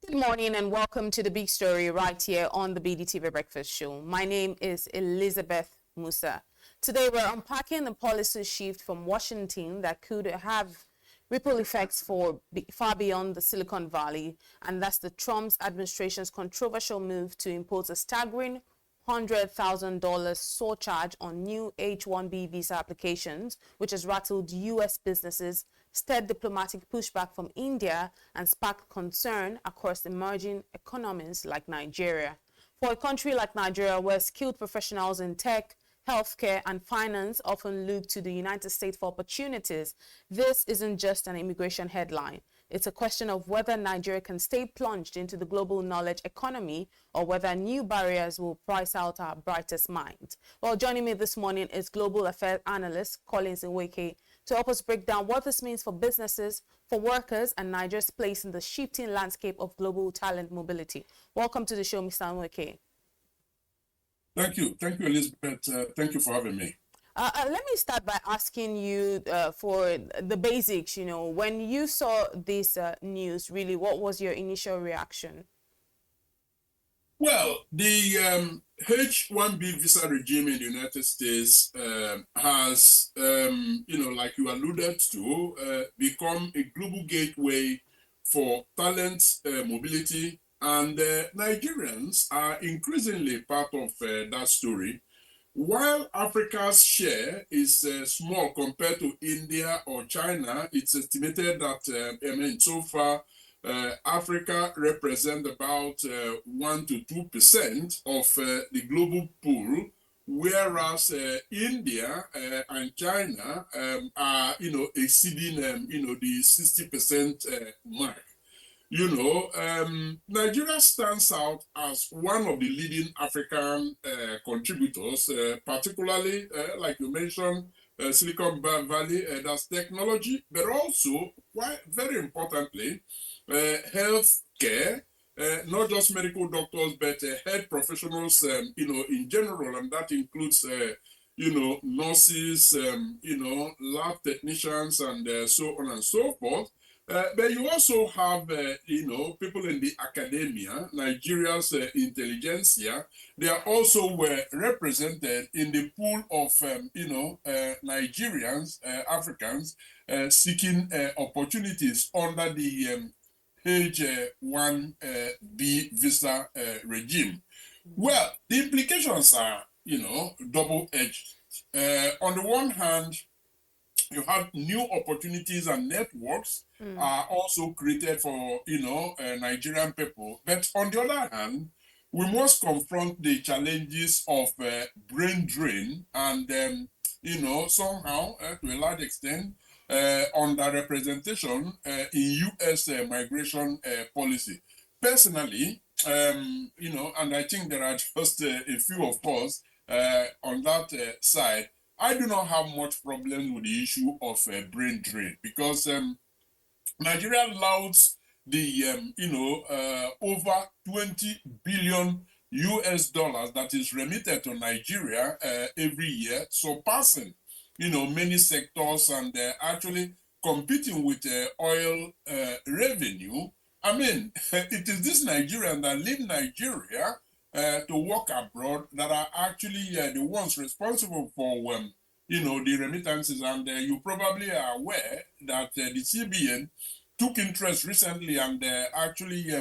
Good morning and welcome to the big story right here on the BDTV Breakfast Show. My name is Elizabeth Musa. Today we're unpacking the policy shift from Washington that could have ripple effects for far beyond the Silicon Valley, and that's the Trump administration's controversial move to impose a staggering $100,000 surcharge on new H-1B visa applications, which has rattled U.S. businesses, stirred diplomatic pushback from India, and sparked concern across emerging economies like Nigeria. For a country like Nigeria, where skilled professionals in tech, healthcare, and finance often look to the United States for opportunities, this isn't just an immigration headline. It's a question of whether Nigeria can stay plunged into the global knowledge economy or whether new barriers will price out our brightest minds. Well, joining me this morning is Global Affairs Analyst Collins Nweke to help us break down what this means for businesses, for workers, and Nigeria's place in the shifting landscape of global talent mobility. Welcome to the show, Mr. Nweke. Thank you, Elizabeth. Thank you for having me. Let me start by asking you for the basics. When you saw this news, really, what was your initial reaction? Well, the H-1B visa regime in the United States has, like you alluded to, become a global gateway for talent mobility, and Nigerians are increasingly part of that story. While Africa's share is small compared to India or China, it's estimated that, so far, Africa represents about 1 to 2% of the global pool, whereas India and China are, exceeding, the 60% mark. Nigeria stands out as one of the leading African contributors, particularly, like you mentioned, Silicon Valley, that's technology, but also, quite very importantly, health care, not just medical doctors, but health professionals, in general, and that includes, nurses, lab technicians, and so on and so forth. But you also have, people in the academia, Nigeria's intelligentsia. They are also represented in the pool of, Nigerians, Africans, seeking opportunities under the H-1B visa regime. Well, the implications are, double-edged. On the one hand, you have new opportunities and networks are also created for, Nigerian people. But on the other hand, we must confront the challenges of brain drain and, somehow, to a large extent, underrepresentation in U.S. migration policy. Personally, and I think there are just a few of us on that side, I do not have much problem with the issue of brain drain because Nigeria louts the, over 20 billion US dollars that is remitted to Nigeria every year, surpassing, many sectors and actually competing with oil revenue. I mean, it is this Nigerian that leave Nigeria to work abroad that are actually the ones responsible for, the remittances. And you probably are aware that the CBN took interest recently and actually,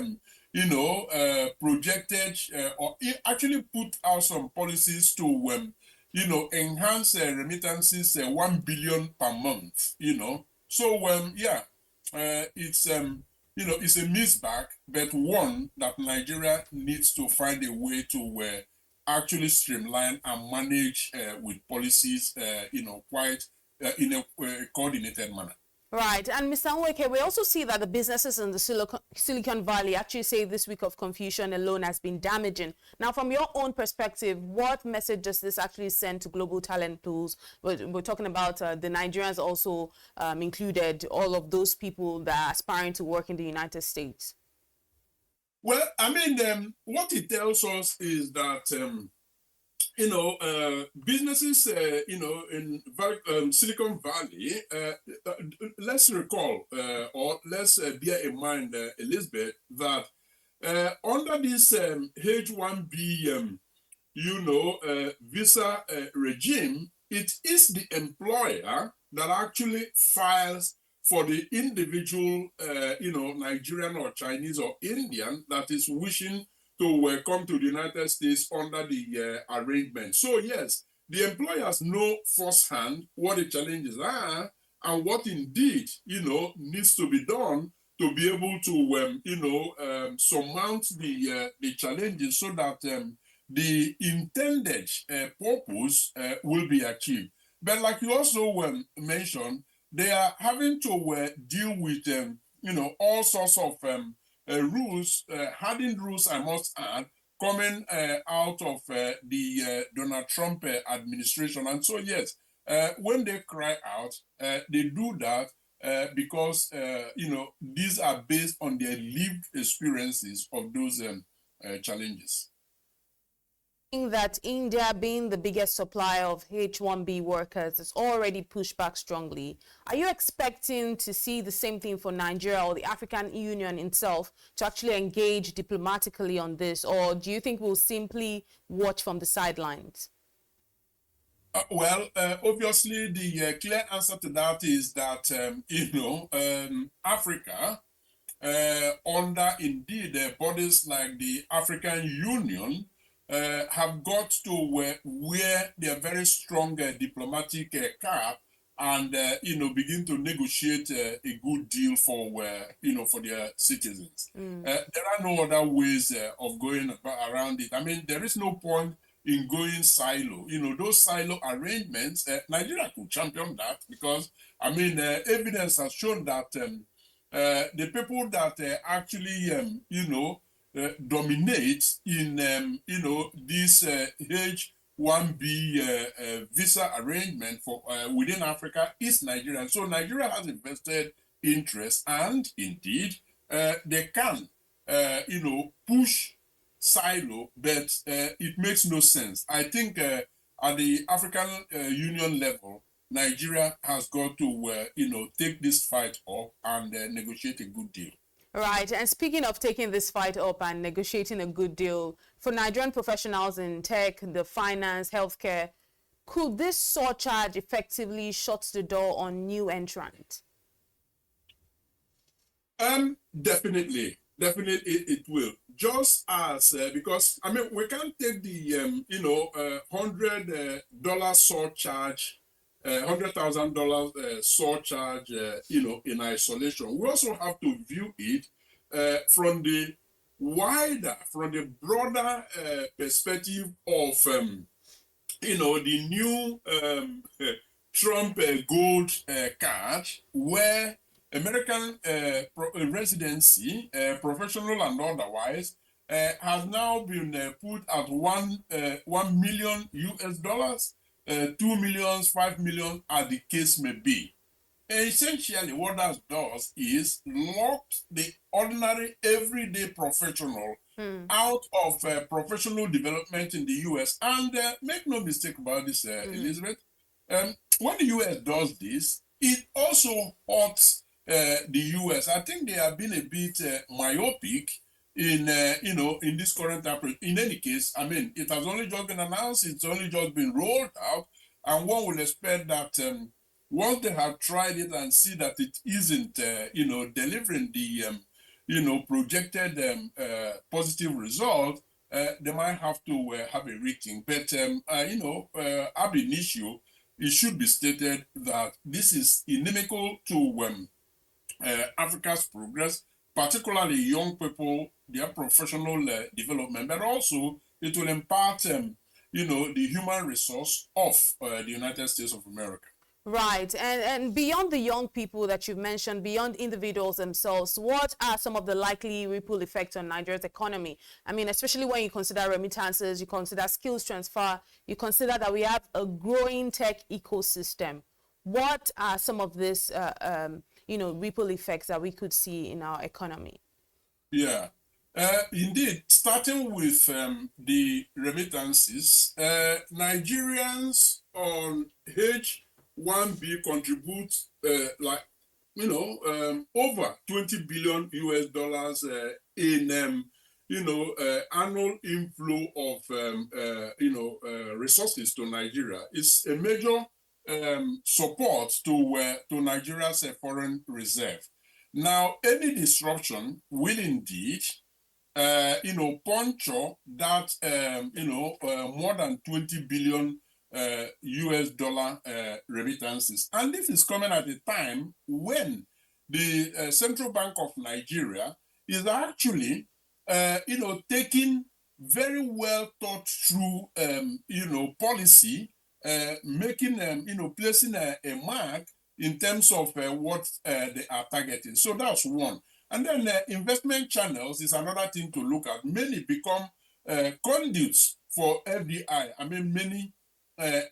projected or actually put out some policies to, enhance remittances 1 billion per month, So, it's, it's a misback, but one that Nigeria needs to find a way to actually streamline and manage with policies, quite in a coordinated manner. Right. And Mr. Nweke, we also see that the businesses in the Silicon Valley actually say this week of confusion alone has been damaging. Now, from your own perspective, what message does this actually send to global talent pools? We're talking about the Nigerians also included, all of those people that are aspiring to work in the United States. Well, I mean, what it tells us is that, businesses, in Silicon Valley, let's recall or let's bear in mind, Elizabeth, that Under this H-1B, visa regime, it is the employer that actually files for the individual, Nigerian or Chinese or Indian that is wishing to come to the United States under the arrangement. So yes, the employers know firsthand what the challenges are and what indeed, needs to be done to be able to, surmount the challenges so that the intended purpose will be achieved. But like you also mentioned, they are having to deal with, all sorts of rules, hardened rules, I must add, coming out of the Donald Trump administration. And so, yes, when they cry out, they do that because, these are based on their lived experiences of those challenges. That India, being the biggest supplier of H-1B workers, has already pushed back strongly. Are you expecting to see the same thing for Nigeria or the African Union itself to actually engage diplomatically on this, or do you think we'll simply watch from the sidelines? Obviously, the clear answer to that is that, Africa, under indeed bodies like the African Union, have got to wear their very strong diplomatic cap and begin to negotiate a good deal for for their citizens. There are no other ways of going around it. I mean, there is no point in going silo. Those silo arrangements, Nigeria could champion that because I mean, evidence has shown that the people that actually dominate in this H-1B visa arrangement for within Africa is Nigeria. So Nigeria has invested interest, and indeed they can push silo, but it makes no sense. I think at the African Union level, Nigeria has got to, take this fight up and negotiate a good deal. Right. And speaking of taking this fight up and negotiating a good deal, for Nigerian professionals in tech, the finance, healthcare, could this surcharge effectively shut the door on new entrants? Definitely it will. Just as because I mean we can't take the $100 surcharge, $100,000 surcharge, in isolation. We also have to view it from the broader perspective of the new Trump gold card, where American residency, professional and otherwise, has now been put at 1 million US dollars, 2 millions, 5 million, as the case may be. Essentially, what that does is lock the ordinary, everyday professional out of professional development in the US. And make no mistake about this, Elizabeth, when the US does this, it also hurts the US. I think they have been a bit myopic in in this current approach. In any case, I mean, it has only just been announced, it's only just been rolled out, and one will expect that once they have tried it and see that it isn't delivering the projected positive result, they might have to have a rethink. But ab initio, it should be stated that this is inimical to Africa's progress, particularly young people, their professional development, but also it will impact, the human resource of the United States of America. Right. And beyond the young people that you've mentioned, beyond individuals themselves, what are some of the likely ripple effects on Nigeria's economy? I mean, especially when you consider remittances, you consider skills transfer, you consider that we have a growing tech ecosystem. What are some of these, ripple effects that we could see in our economy? Yeah. Indeed, starting with the remittances, Nigerians on H-1B contribute over 20 billion US dollars in annual inflow of, resources to Nigeria is a major support to Nigeria's foreign reserve. Now, any disruption will indeed, puncture that, more than 20 billion US dollar remittances. And this is coming at a time when the Central Bank of Nigeria is actually, taking very well thought through, policy, making, placing a mark in terms of what they are targeting. So that's one. And then investment channels is another thing to look at. Many become conduits for FDI. I mean, many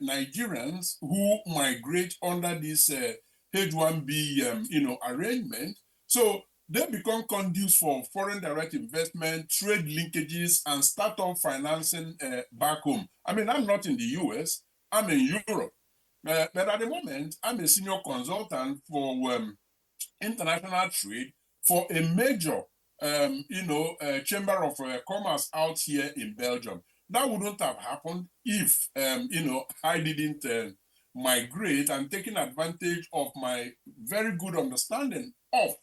Nigerians who migrate under this H-1B, arrangement. So they become conduits for foreign direct investment, trade linkages, and startup financing back home. I mean, I'm not in the US, I'm in Europe. But at the moment, I'm a senior consultant for international trade for a major, chamber of commerce out here in Belgium. That wouldn't have happened if, I didn't migrate and taking advantage of my very good understanding of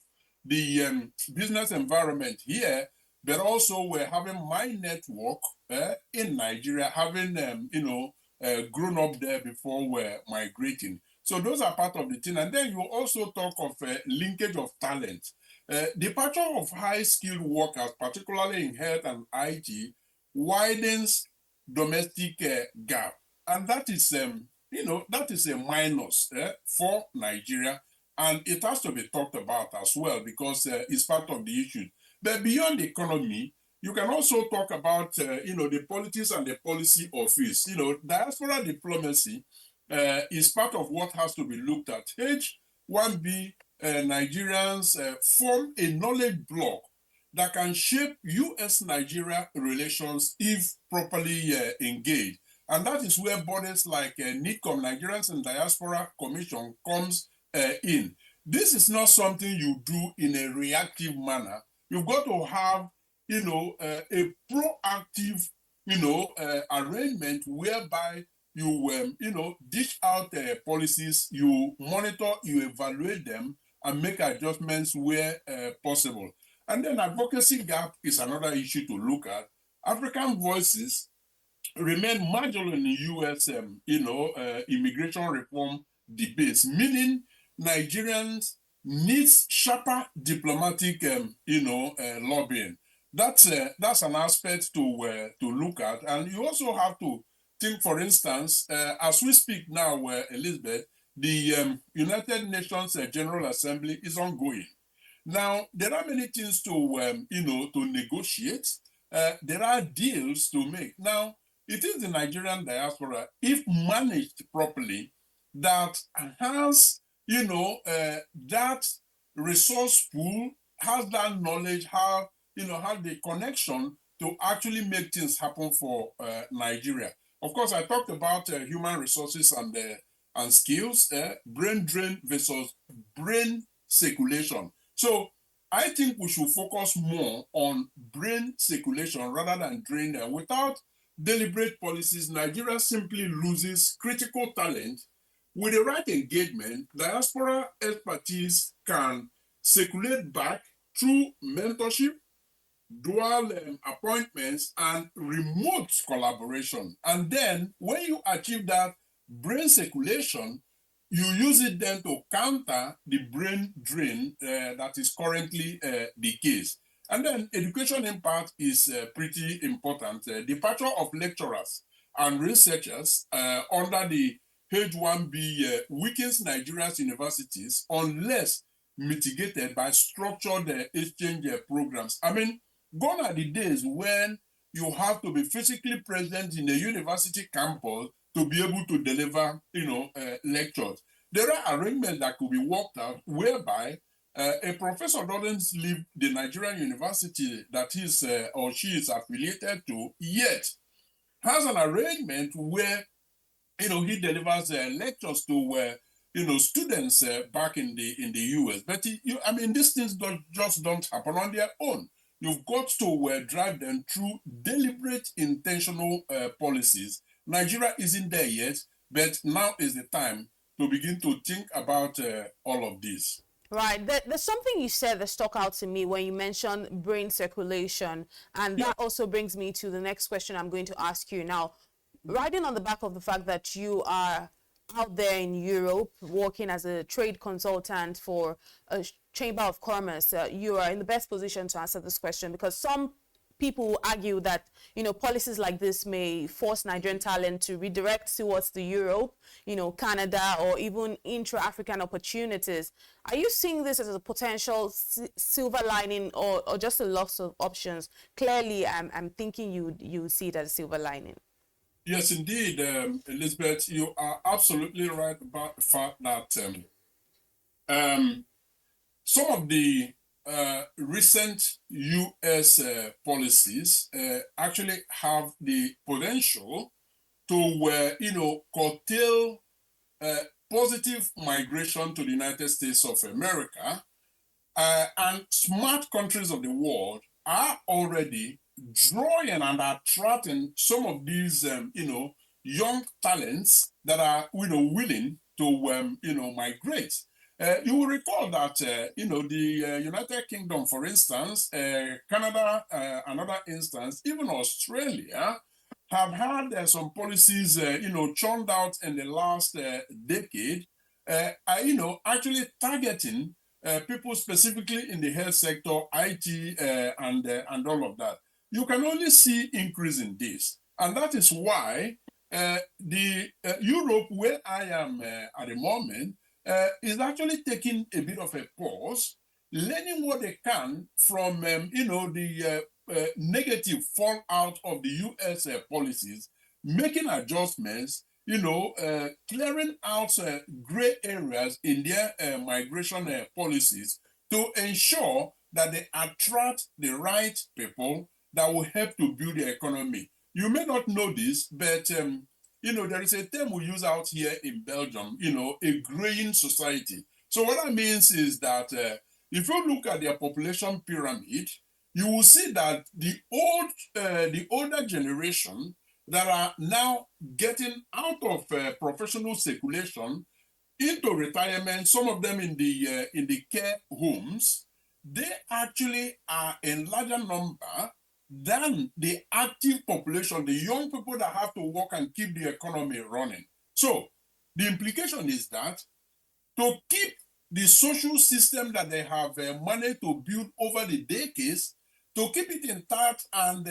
the business environment here, but also we're having my network in Nigeria, having, grown up there before we're migrating. So those are part of the thing. And then you also talk of linkage of talent. Departure of high-skilled workers, particularly in health and IT, widens domestic gap. And that is, that is a minus for Nigeria. And it has to be talked about as well because it's part of the issue. But beyond the economy, you can also talk about, the politics and the policy office. Diaspora diplomacy is part of what has to be looked at. H-1B Nigerians form a knowledge block that can shape US-Nigeria relations if properly engaged. And that is where bodies like NICOM, Nigerians in Diaspora Commission, comes in. This is not something you do in a reactive manner. You've got to have, a proactive, arrangement whereby you, dish out policies, you monitor, you evaluate them, and make adjustments where possible. And then advocacy gap is another issue to look at. African voices remain marginal in the US, immigration reform debates, meaning Nigerians need sharper diplomatic, lobbying. That's an aspect to look at, and you also have to think, for instance, as we speak now, Elizabeth, the United Nations General Assembly is ongoing. Now, there are many things to, to negotiate. There are deals to make. Now, it is the Nigerian diaspora, if managed properly, that has, that resource pool, has that knowledge, have the connection to actually make things happen for Nigeria. Of course, I talked about human resources and skills, brain drain versus brain circulation. So I think we should focus more on brain circulation rather than drain. Without deliberate policies, Nigeria simply loses critical talent. With the right engagement, diaspora expertise can circulate back through mentorship, dual appointments, and remote collaboration. And then when you achieve that brain circulation, you use it then to counter the brain drain that is currently the case. And then education impact is pretty important. Departure of lecturers and researchers under the H-1B weakens Nigeria's universities unless mitigated by structured exchange programs. I mean, gone are the days when you have to be physically present in a university campus to be able to deliver, lectures. There are arrangements that could be worked out whereby a professor doesn't leave the Nigerian university that he's or she is affiliated to, yet has an arrangement where, he delivers lectures to, students back in the US. But these things don't happen on their own. You've got to drive them through deliberate, intentional policies. Nigeria isn't there yet, but now is the time to begin to think about all of this. Right. There's something you said that stuck out to me when you mentioned brain circulation. And that also brings me to the next question I'm going to ask you. Now, riding on the back of the fact that you are out there in Europe working as a trade consultant for a Chamber of Commerce, you are in the best position to answer this question, because some people will argue that, policies like this may force Nigerian talent to redirect towards the Europe, Canada, or even intra-African opportunities. Are you seeing this as a potential silver lining, or just a loss of options? Clearly, I'm thinking you see it as a silver lining. Yes, indeed, Elizabeth, you are absolutely right about the fact that some of the recent U.S. Policies actually have the potential to, curtail positive migration to the United States of America. And smart countries of the world are already drawing and attracting some of these, young talents that are, willing to, migrate. You will recall that, the United Kingdom, for instance, Canada, another instance, even Australia, have had some policies, churned out in the last decade, actually targeting people specifically in the health sector, IT, and all of that. You can only see increase in this. And that is why the Europe, where I am at the moment, is actually taking a bit of a pause, learning what they can from, the negative fallout of the US policies, making adjustments, clearing out gray areas in their migration policies to ensure that they attract the right people that will help to build the economy. You may not know this, but there is a term we use out here in Belgium, a graying society. So what that means is that if you look at their population pyramid, you will see that the older generation that are now getting out of professional circulation into retirement, some of them in the care homes, they actually are in larger number than the active population, the young people that have to work and keep the economy running. So the implication is that to keep the social system that they have managed to build over the decades, to keep it intact and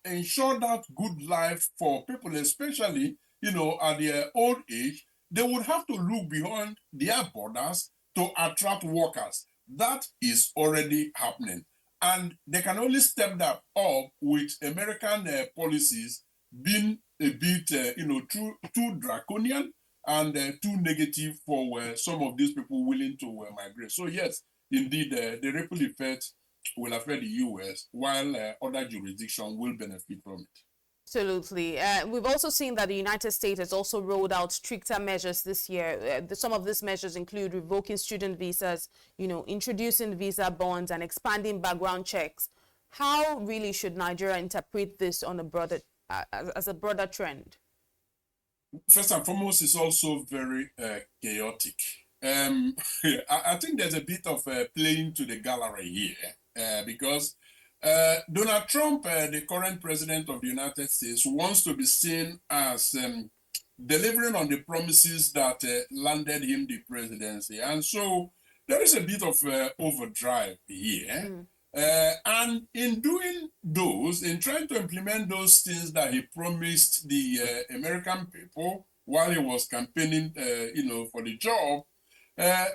ensure that good life for people, especially at their old age, they would have to look beyond their borders to attract workers. That is already happening, and they can only step that up with American policies being a bit too draconian and too negative for some of these people willing to migrate. So yes, indeed, the ripple effect will affect the US, while other jurisdictions will benefit from it. Absolutely. We've also seen that the United States has also rolled out stricter measures this year. Some of these measures include revoking student visas, introducing visa bonds and expanding background checks. How really should Nigeria interpret this on a broader, as a broader trend? First and foremost, it's also very chaotic. I think there's a bit of playing to the gallery here because Donald Trump, the current president of the United States, wants to be seen as delivering on the promises that landed him the presidency. And so there is a bit of overdrive here. And in doing those, in trying to implement those things that he promised the American people while he was campaigning, for the job,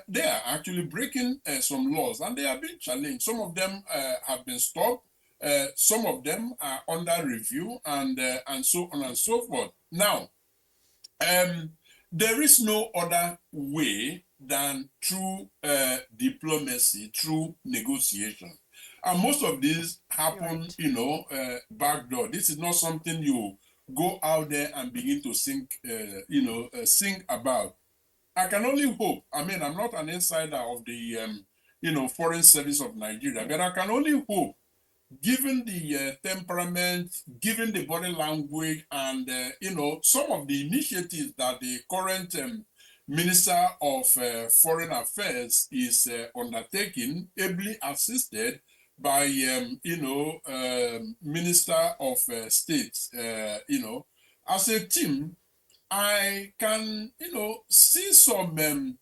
they are actually breaking some laws, and they are being challenged. Some of them have been stopped. Some of them are under review, and so on and so forth. Now, there is no other way than through diplomacy, through negotiation. And most of these happen, backdoor. This is not something you go out there and begin to sing about. I can only hope. I mean, I'm not an insider of the, Foreign Service of Nigeria, but I can only hope given the temperament, given the body language, and some of the initiatives that the current Minister of Foreign Affairs is undertaking, ably assisted by Minister of State, as a team, I can see some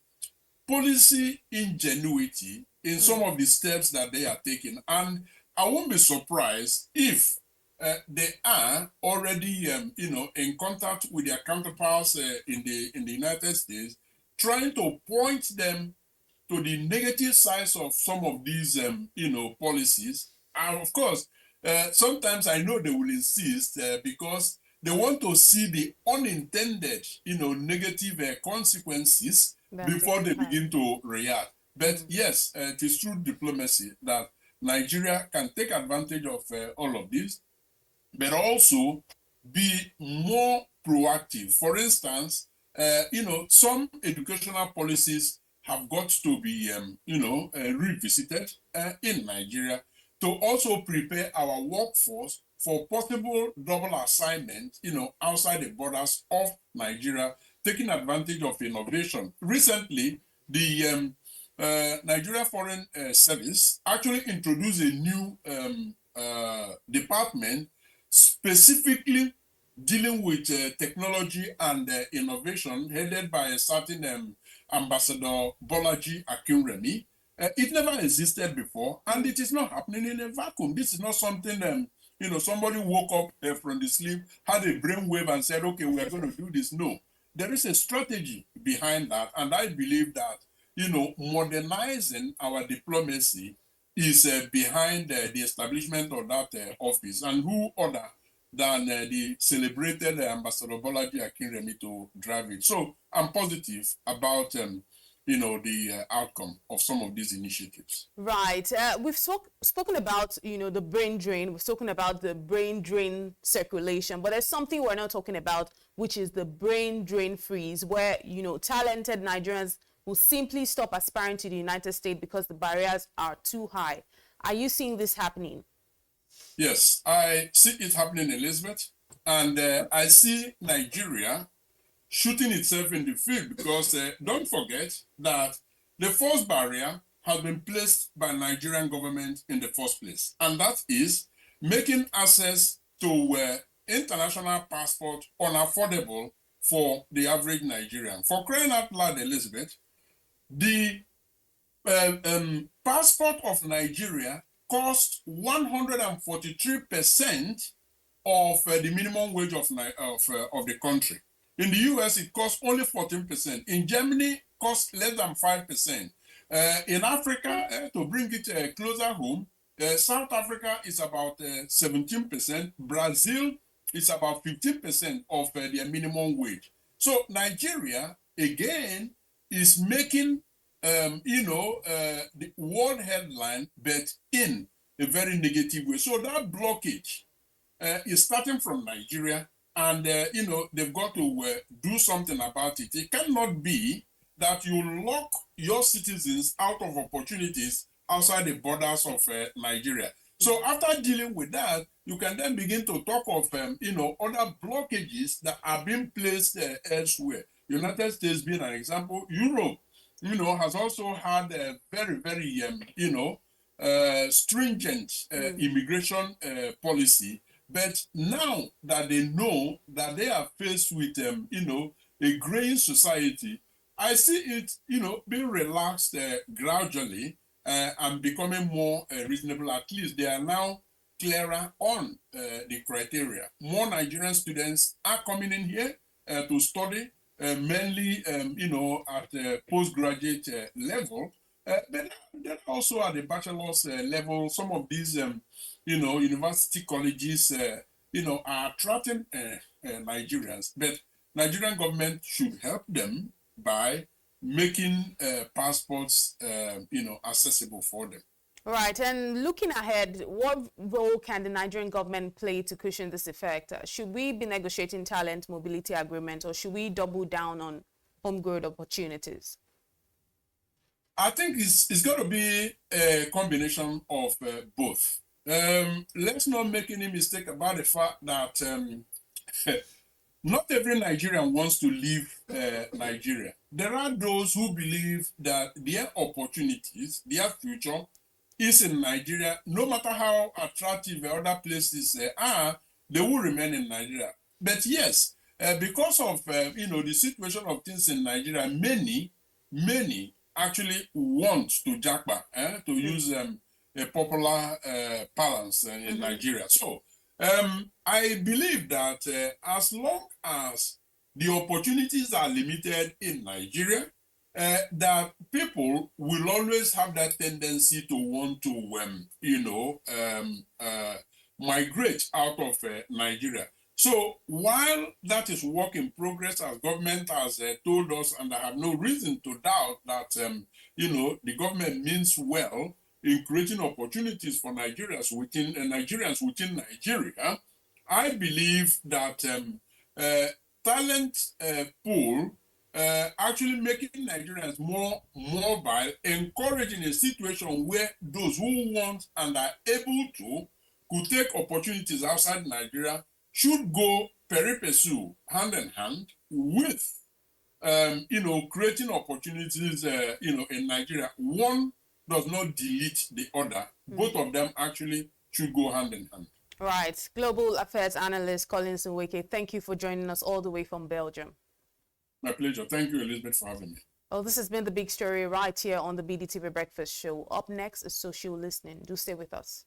policy ingenuity in some of the steps that they are taking. And I won't be surprised if they are already, in contact with their counterparts in the United States, trying to point them to the negative sides of some of these, policies. And of course, sometimes I know they will insist because they want to see the unintended, negative consequences before they begin to react. But yes, it is through diplomacy that Nigeria can take advantage of all of this, but also be more proactive. For instance, some educational policies have got to be, revisited in Nigeria to also prepare our workforce for possible double assignment, outside the borders of Nigeria, taking advantage of innovation. Recently, the Nigeria Foreign Service actually introduced a new department specifically dealing with technology and innovation, headed by a certain Ambassador Bolaji Akinremi. It never existed before, and it is not happening in a vacuum. This is not something, somebody woke up from the sleep, had a brainwave and said, okay, we are going to do this. No, there is a strategy behind that, and I believe that, modernizing our diplomacy is behind the establishment of that office. And who other than the celebrated Ambassador Bolaji Akinremi to drive it. So I'm positive about, the outcome of some of these initiatives. Right. We've spoken about, the brain drain. We've spoken about the brain drain circulation, but there's something we're not talking about, which is the brain drain freeze, where, talented Nigerians will simply stop aspiring to the United States because the barriers are too high. Are you seeing this happening? Yes, I see it happening, Elizabeth, and I see Nigeria shooting itself in the foot because don't forget that the first barrier has been placed by Nigerian government in the first place, and that is making access to international passport unaffordable for the average Nigerian. For crying out loud, Elizabeth, the passport of Nigeria cost 143% of the minimum wage of the country. In the US, it costs only 14%. In Germany, it costs less than 5%. In Africa, to bring it closer home, South Africa is about 17%. Brazil is about 15% of their minimum wage. So Nigeria, again, is making the world headline, but in a very negative way. So that blockage is starting from Nigeria, and they've got to do something about it. It cannot be that you lock your citizens out of opportunities outside the borders of Nigeria. So after dealing with that, you can then begin to talk of other blockages that are being placed elsewhere. United States being an example, Europe has also had a very, very, stringent immigration policy. But now that they know that they are faced with, a graying society, I see it, being relaxed gradually and becoming more reasonable. At least they are now clearer on the criteria. More Nigerian students are coming in here to study. Mainly, at the postgraduate level, but then also at the bachelor's level. Some of these, university colleges, are attracting Nigerians, but Nigerian government should help them by making passports, accessible for them. Right, and looking ahead, what role can the Nigerian government play to cushion this effect? Should we be negotiating talent mobility agreement, or should we double down on homegrown opportunities? I think it's going to be a combination of both. Let's not make any mistake about the fact that not every Nigerian wants to leave Nigeria. There are those who believe that their opportunities, their future is in Nigeria. No matter how attractive the other places are, they will remain in Nigeria. But yes, because of the situation of things in Nigeria, many actually want to jackpot, to use a popular parlance in Nigeria. So I believe that as long as the opportunities are limited in Nigeria, that people will always have that tendency to want to, migrate out of Nigeria. So while that is work in progress, as government has told us, and I have no reason to doubt that, the government means well in creating opportunities for Nigerians within Nigeria, I believe that talent pool actually making Nigerians more mobile, encouraging a situation where those who want and are able to could take opportunities outside Nigeria should go pari passu, hand in hand with creating opportunities in Nigeria. One does not delete the other. Both of them actually should go hand in hand. Right. Global Affairs Analyst Collins Nweke, thank you for joining us all the way from Belgium. My pleasure. Thank you, Elizabeth, for having me. Well, this has been The Big Story right here on the BDTV Breakfast Show. Up next is Social Listening. Do stay with us.